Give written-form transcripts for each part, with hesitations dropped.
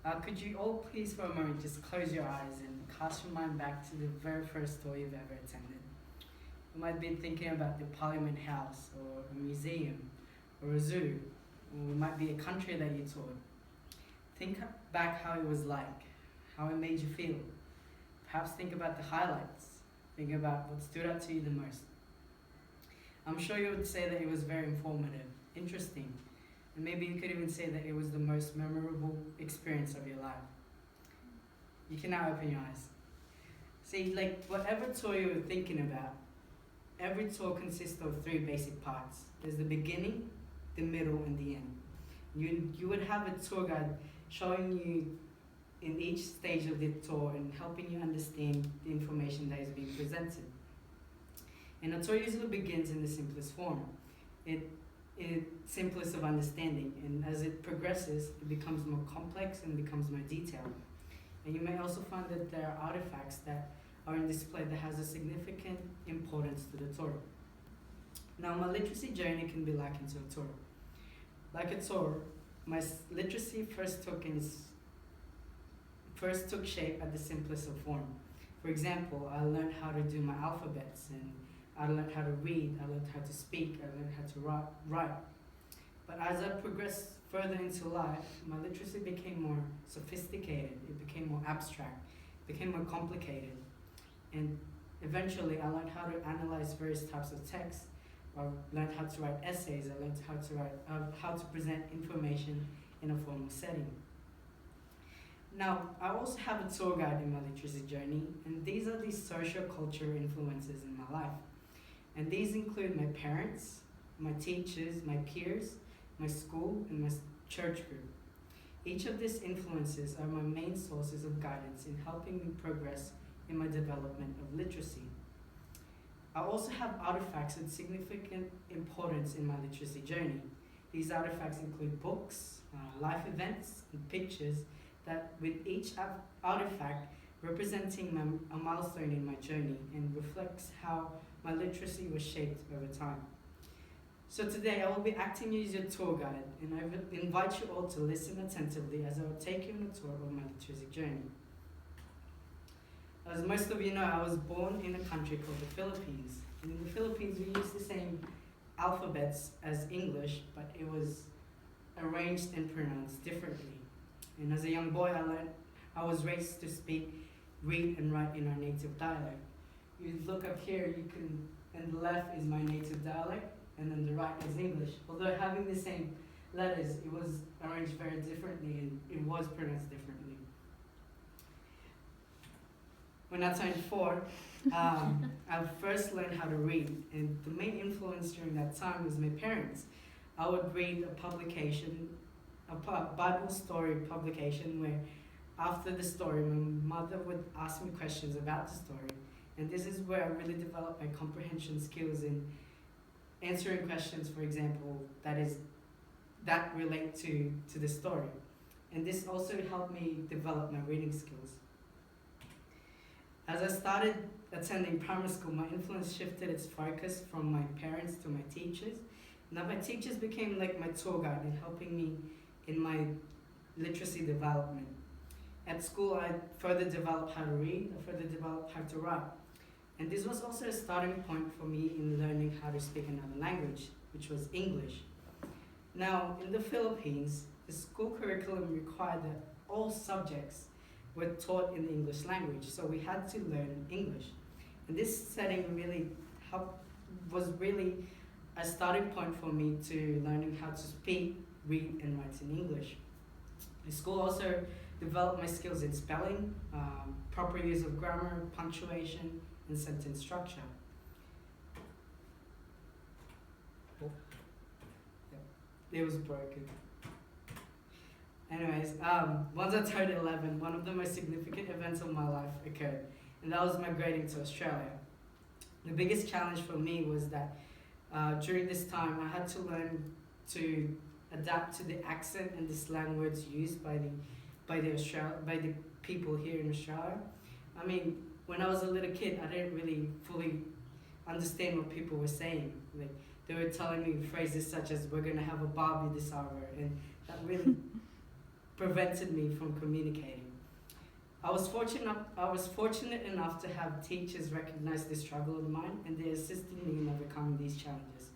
Could you all please for a moment just close your eyes and cast your mind back to the very first tour you've ever attended? You might be thinking about the Parliament House, or a museum, or a zoo, or it might be a country that you toured. Think back how it was like, how it made you feel. Perhaps think about the highlights. Think about what stood out to you the most. I'm sure you would say that it was very informative, interesting, and maybe you could even say that it was the most memorable experience of your life. You can now open your eyes. See, like whatever tour you were thinking about, every tour consists of three basic parts. There's the beginning, the middle, and the end. You would have a tour guide showing you in each stage of the tour and helping you understand the information that is being presented. And a tour usually begins in the simplest form, it simplest of understanding, and as it progresses, it becomes more complex and becomes more detailed. And you may also find that there are artifacts that are in display that has a significant importance to the tour. Now, my literacy journey can be likened to a tour. Like a tour, my literacy first took shape at the simplest of form. For example, I learned how to do my alphabets, and I learned how to read, I learned how to speak, I learned how to write. But as I progressed further into life, my literacy became more sophisticated, it became more abstract, it became more complicated. And eventually I learned how to analyze various types of text. I learned how to write essays, I learned how to present information in a formal setting. Now, I also have a tour guide in my literacy journey, and these are the social cultural influences in my life. And these include my parents, my teachers, my peers, my school, and my church group. Each of these influences are my main sources of guidance in helping me progress in my development of literacy. I also have artifacts with significant importance in my literacy journey. These artifacts include books, life events, and pictures that with each artifact representing a milestone in my journey and reflects how my literacy was shaped over time. So today I will be acting as your tour guide, and I would invite you all to listen attentively as I will take you on a tour of my literacy journey. As most of you know, I was born in a country called the Philippines. And in the Philippines we use the same alphabets as English, but it was arranged and pronounced differently. And as a young boy I was raised to speak, read and write in our native dialect. You look up here, and the left is my native dialect, and then the right is English. Although having the same letters, it was arranged very differently and it was pronounced differently. When I turned 4, I first learned how to read, and the main influence during that time was my parents. I would read a publication, a Bible story publication, where after the story, my mother would ask me questions about the story. And this is where I really developed my comprehension skills in answering questions, for example, that relate to the story. And this also helped me develop my reading skills. As I started attending primary school, my influence shifted its focus from my parents to my teachers. Now my teachers became like my tour guide in helping me in my literacy development. At school, I further developed how to read, I further developed how to write. And this was also a starting point for me in learning how to speak another language, which was English. Now, in the Philippines, the school curriculum required that all subjects were taught in the English language, so we had to learn English. And this setting was really a starting point for me to learning how to speak, read, and write in English. The school also developed my skills in spelling, proper use of grammar, punctuation, and sentence structure. Oh, yeah, it was broken. Anyways, once I turned 11, one of the most significant events of my life occurred, and that was migrating to Australia. The biggest challenge for me was that during this time I had to learn to adapt to the accent and the slang words used by the people here in Australia. I mean, when I was a little kid, I didn't really fully understand what people were saying. Like, they were telling me phrases such as "we're gonna have a barbie this hour," and that really prevented me from communicating. I was fortunate enough to have teachers recognize this struggle of mine, and they assisted me in overcoming these challenges.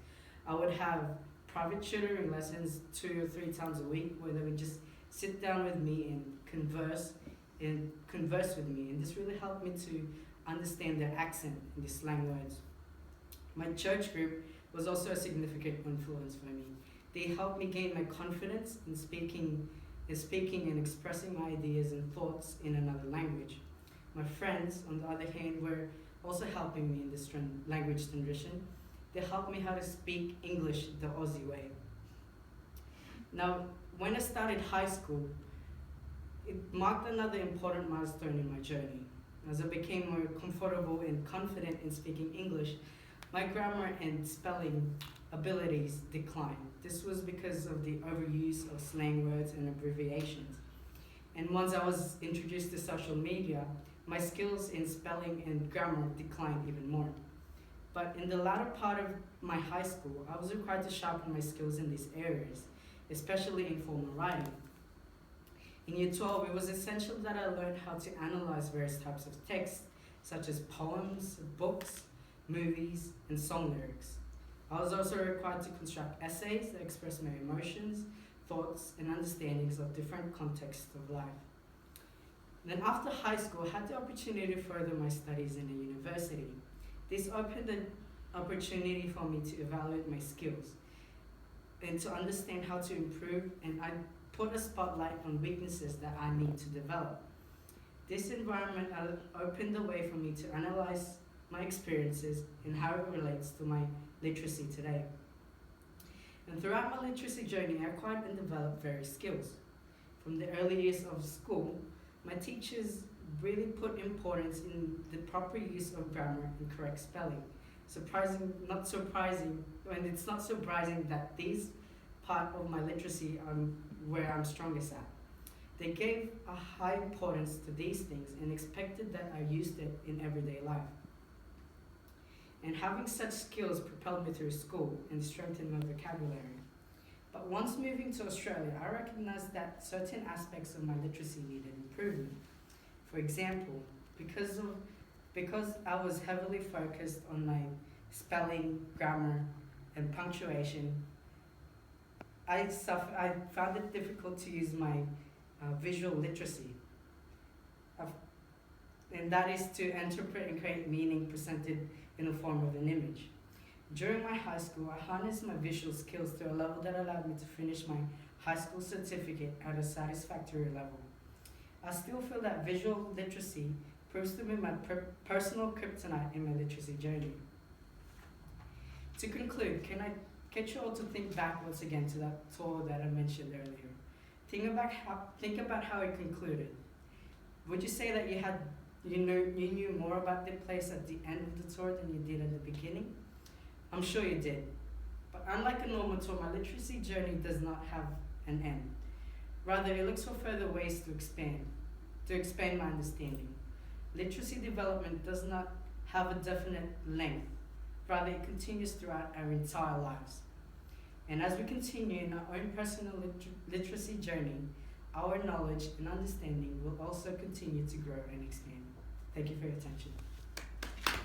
I would have private tutoring lessons 2 or 3 times a week where they would just sit down with me and converse with me, and this really helped me to understand their accent and the slang words. My church group was also a significant influence for me. They helped me gain my confidence in speaking and expressing my ideas and thoughts in another language. My friends, on the other hand, were also helping me in this language transition. They helped me how to speak English the Aussie way. Now, when I started high school, it marked another important milestone in my journey. As I became more comfortable and confident in speaking English, my grammar and spelling abilities declined. This was because of the overuse of slang words and abbreviations. And once I was introduced to social media, my skills in spelling and grammar declined even more. But in the latter part of my high school, I was required to sharpen my skills in these areas, especially in formal writing. In Year 12, it was essential that I learned how to analyze various types of text, such as poems, books, movies, and song lyrics. I was also required to construct essays that express my emotions, thoughts, and understandings of different contexts of life. Then after high school, I had the opportunity to further my studies in a university. This opened an opportunity for me to evaluate my skills and to understand how to improve, and I put a spotlight on weaknesses that I need to develop. This environment opened the way for me to analyze my experiences and how it relates to my literacy today. And throughout my literacy journey, I acquired and developed various skills. From the early years of school, my teachers really put importance in the proper use of grammar and correct spelling. Not surprising, and it's not surprising that these part of my literacy are where I'm strongest at. They gave a high importance to these things and expected that I used it in everyday life. And having such skills propelled me through school and strengthened my vocabulary. But once moving to Australia, I recognized that certain aspects of my literacy needed improvement. For example, because I was heavily focused on my spelling, grammar, and punctuation, I found it difficult to use my visual literacy. And that is to interpret and create meaning presented in the form of an image. During my high school, I harnessed my visual skills to a level that allowed me to finish my high school certificate at a satisfactory level. I still feel that visual literacy proves to be my personal kryptonite in my literacy journey. To conclude, can I get you all to think back once again to that tour that I mentioned earlier? Think about how it concluded. Would you say that you knew more about the place at the end of the tour than you did at the beginning? I'm sure you did. But unlike a normal tour, my literacy journey does not have an end. Rather, it looks for further ways to expand my understanding. Literacy development does not have a definite length. Rather, it continues throughout our entire lives. And as we continue in our own personal literacy journey, our knowledge and understanding will also continue to grow and expand. Thank you for your attention.